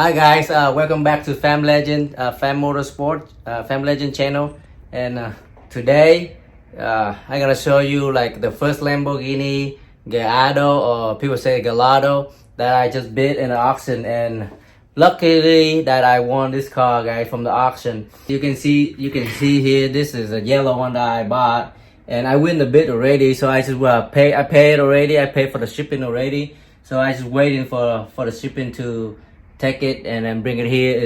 Hi guys, welcome back to Fam Legend, Fam Motorsport, Fam Legend channel. And today, I'm gonna show you like the first Lamborghini Gallardo, or people say Gallardo, that I just bid in the auction. And luckily that I won this car, guys, from the auction. You can see here, this is a yellow one that I bought, and I win the bid already. So I just I paid already. I paid for the shipping already. So I just waiting for the shipping to take it and then bring it here.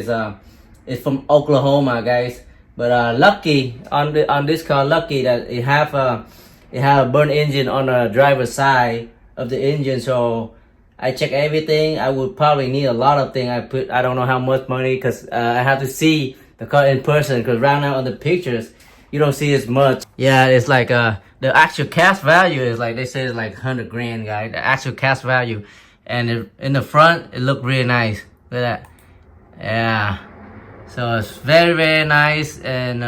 It's from Oklahoma, guys. But lucky on this car, lucky that it have a burn engine on the driver's side of the engine. So I check everything. I would probably need a lot of things. I don't know how much money, because I have to see the car in person, because right now on the pictures you don't see as much. Yeah, it's like the actual cash value is like, they say it's like 100 grand, guys, the actual cash value. And in the front, it looked really nice. Look at that. Yeah, so it's very nice. And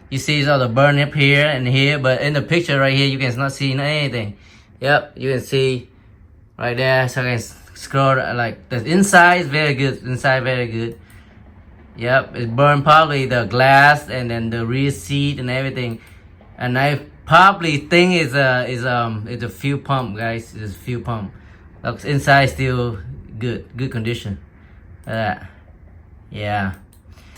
you see all the burn up here and here, but in the picture right here you can not see anything. Yep, you can see right there. So I can scroll, like the inside is very good. Inside very good. Yep, it burned probably the glass and then the rear seat and everything. And I probably think it's a fuel pump, guys. It's a fuel pump. Looks inside still good condition. Yeah.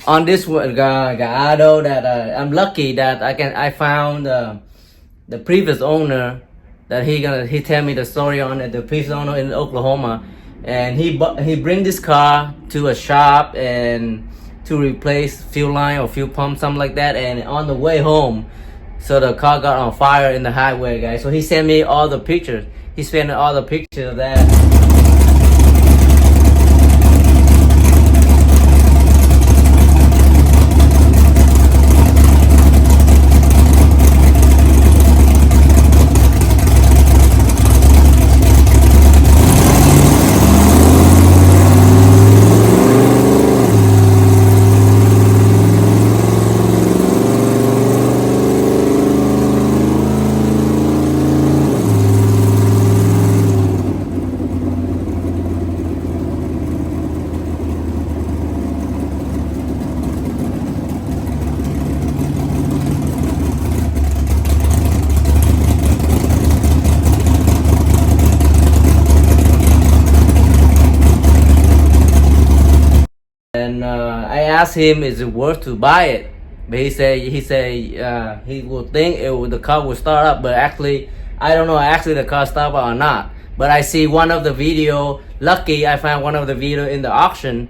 On this Gallardo, that I'm lucky that I found the previous owner, that he tell me the story on it. The previous owner in Oklahoma, and he bring this car to a shop and to replace fuel line or fuel pump, something like that. And on the way home, so the car got on fire in the highway, guys. So he sent me all the pictures. He sent all the pictures of that. And I asked him, is it worth to buy it? But he said he will think the car will start up. But actually, I don't know actually the car start up or not. But I see one of the video. Lucky I found one of the video in the auction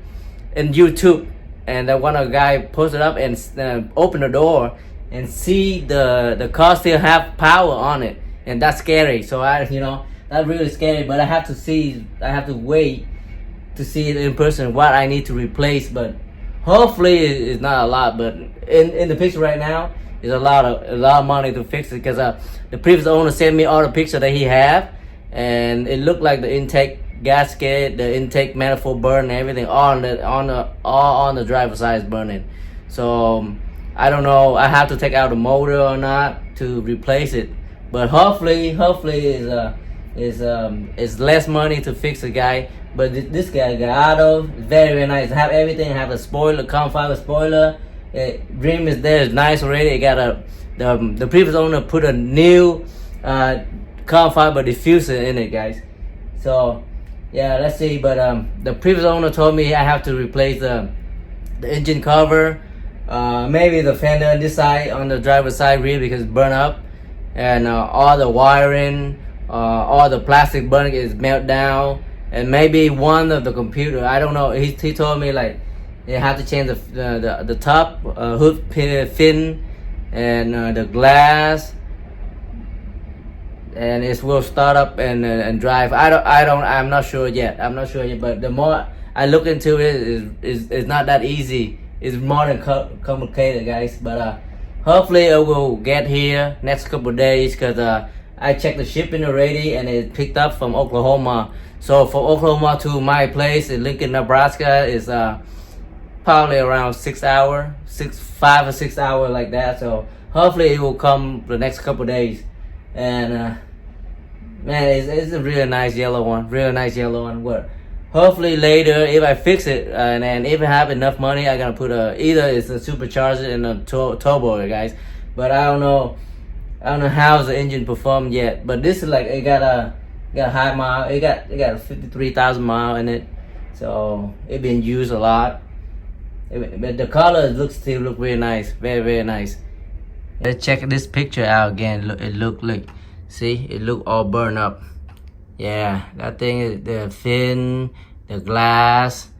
in YouTube, and that one of the guy posted up and opened the door and see the car still have power on it, and that's scary. So that's really scary. But I have to wait to see it in person, what I need to replace. But hopefully it's not a lot. But in the picture right now, it's a lot of money to fix it, because the previous owner sent me all the pictures that he have, and it looked like the intake gasket, the intake manifold burn, and everything all on the driver's side is burning. So I don't know, I have to take out the motor or not to replace it. But hopefully it's less money to fix the guy. But this guy Gallardo is very nice. Have everything. Have a spoiler, compound spoiler. Rim is there. It's nice already. It got the previous owner put a new carbon fiber diffuser in it, guys. So yeah, let's see. But the previous owner told me I have to replace the engine cover, maybe the fender on this side, on the driver's side rear, because it's burned up, and all the wiring, all the plastic burning is melt down. And maybe one of the computer, I don't know. He told me like you have to change the top hood fin and the glass, and it will start up and drive. I'm not sure yet. But the more I look into it, it's not that easy. It's more than complicated, guys. But hopefully it will get here next couple of days, because I checked the shipping already, and it picked up from Oklahoma. So from Oklahoma to my place in Lincoln, Nebraska is probably around 5 or 6 hours like that. So hopefully it will come the next couple days. And man, it's a really nice yellow one. What hopefully later if I fix it and then if I have enough money, I'm gonna put either it's a supercharger and a turbo, guys. But I don't know how's the engine performed yet. But this is like it got a high mile. It got 53,000 mile in it, so it been used a lot. But the color still look very nice, very nice. Let's check this picture out again. Look, see, it look all burned up. Yeah, that thing is the fin, the glass,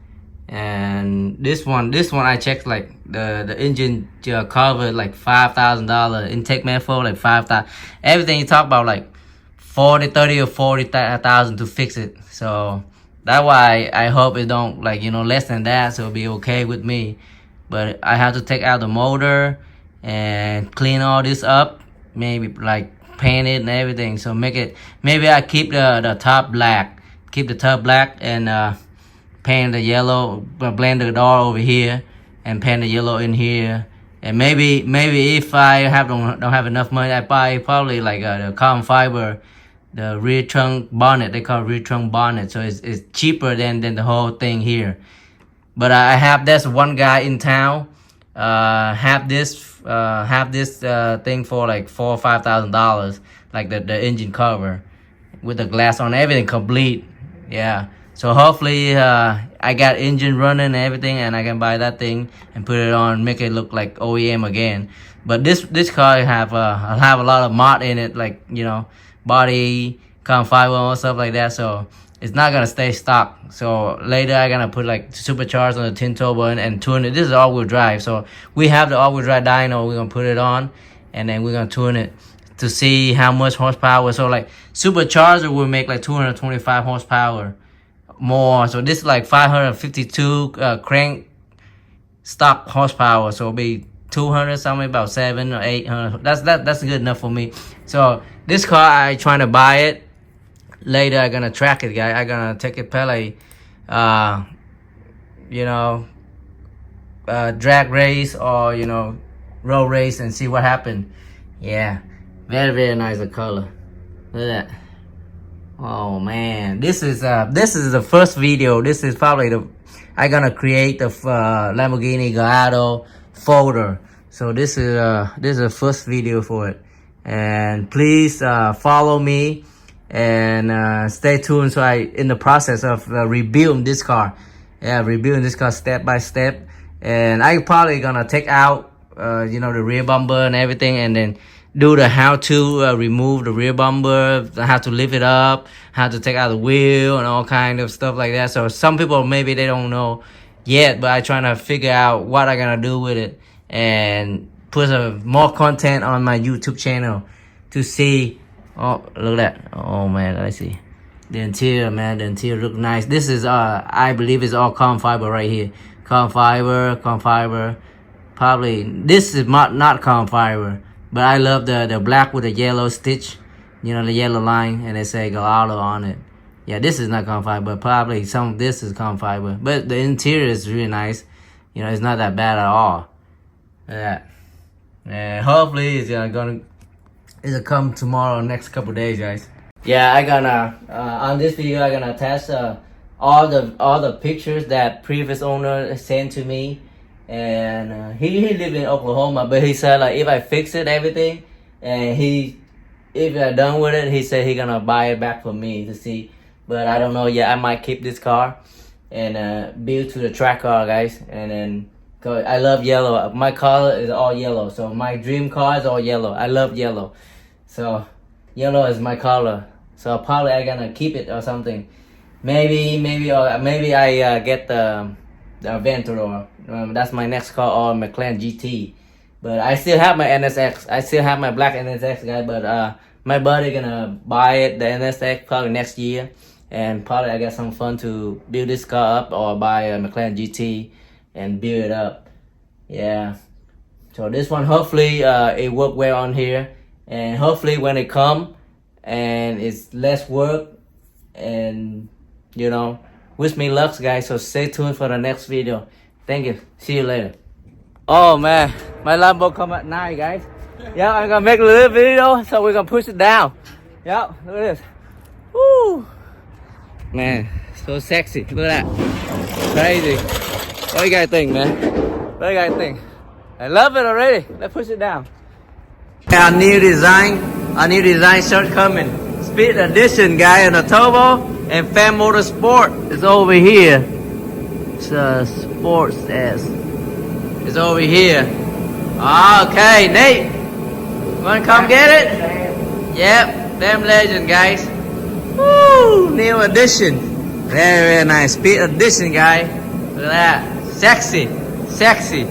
and this one I checked like the engine cover like $5,000, intake manifold like $5,000. Everything you talk about like 30 or 40,000 to fix it. So that's why I hope it don't like less than that, so it'll be okay with me. But I have to take out the motor and clean all this up, maybe like paint it and everything. So maybe I keep the top black, and paint the yellow, blend the door over here and paint the yellow in here. And maybe if I don't have enough money, I buy probably like the carbon fiber, the rear trunk bonnet. They call it rear trunk bonnet, so it's cheaper than the whole thing here. But I have this one guy in town have this thing for like $4,000 or $5,000, like the engine cover with the glass on, everything complete. Yeah, so hopefully I got engine running and everything, and I can buy that thing and put it on, make it look like OEM again. But this car have a lot of mod in it, like body, carbon fiber and stuff like that, so it's not gonna stay stock. So later I'm gonna put like supercharged on the tin turbo and tune it. This is all-wheel drive, so we have the all-wheel drive dyno. We're gonna put it on and then we're gonna tune it to see how much horsepower. So like supercharger will make like 225 horsepower more. So this is like 552 crank stock horsepower, so it'll be 200 something, about 700 or 800. That's good enough for me. So this car, I trying to buy it. Later I'm gonna track it, guys. I'm gonna take it probably drag race or road race and see what happened. Yeah, very nice color. Look at that. Oh man, this is the first video. This is probably I'm gonna create the Lamborghini Gallardo folder. So this is the first video for it. And please follow me and stay tuned. So I in the process of rebuilding this car. Yeah, rebuilding this car step by step. And I probably gonna take out the rear bumper and everything, and then do the how to remove the rear bumper, how to lift it up, how to take out the wheel and all kind of stuff like that. So some people maybe they don't know yet, but I trying to figure out what I gonna do with it and put more content on my YouTube channel to see. Oh, look at that. Oh man, let's see the interior, man. The interior look nice. This is I believe it's all carbon fiber right here. Carbon fiber. Probably this is not carbon fiber, but I love the black with the yellow stitch, the yellow line, and they say Gallardo on it. Yeah, this is not carbon fiber, but probably some of this is carbon fiber. But the interior is really nice. It's not that bad at all. Yeah, and hopefully it'll come tomorrow, next couple days, guys. Yeah, I gonna on this video I gonna attach all the pictures that previous owner sent to me. And he lived in Oklahoma, but he said like if I fix it everything, and if I'm done with it, he said he gonna buy it back for me to see. But I don't know yet. I might keep this car and build to the track car, guys. And then cause I love yellow. My color is all yellow, so my dream car is all yellow. I love yellow, so yellow is my color. So probably I gonna keep it or something. Maybe I get the Aventador. That's my next car, or McLaren GT. But I still have my NSX. I still have my black NSX, guy. But my buddy gonna buy it, the NSX, probably next year. And probably I got some fun to build this car up, or buy a McLaren GT and build it up. Yeah. So this one, hopefully it work well on here. And hopefully when it come and it's less work, and wish me luck, guys. So stay tuned for the next video. Thank you. See you later. Oh man, my Lambo come at night, guys. Yeah, I'm gonna make a little video, so we're gonna push it down. Yeah, look at this. Woo! Man, so sexy. Look at that. Crazy. What do you guys think, man? What do you guys think? I love it already. Let's push it down. Our new design shirt coming. Speed edition, guy, in a turbo, and Phammotorsport is over here. It's sports S. It's over here. Okay, Nate, wanna come get it? Yep, Fam Legend, guys. Woo, new edition. Very, very nice. Speed edition, guy. Look at that. Sexy, sexy.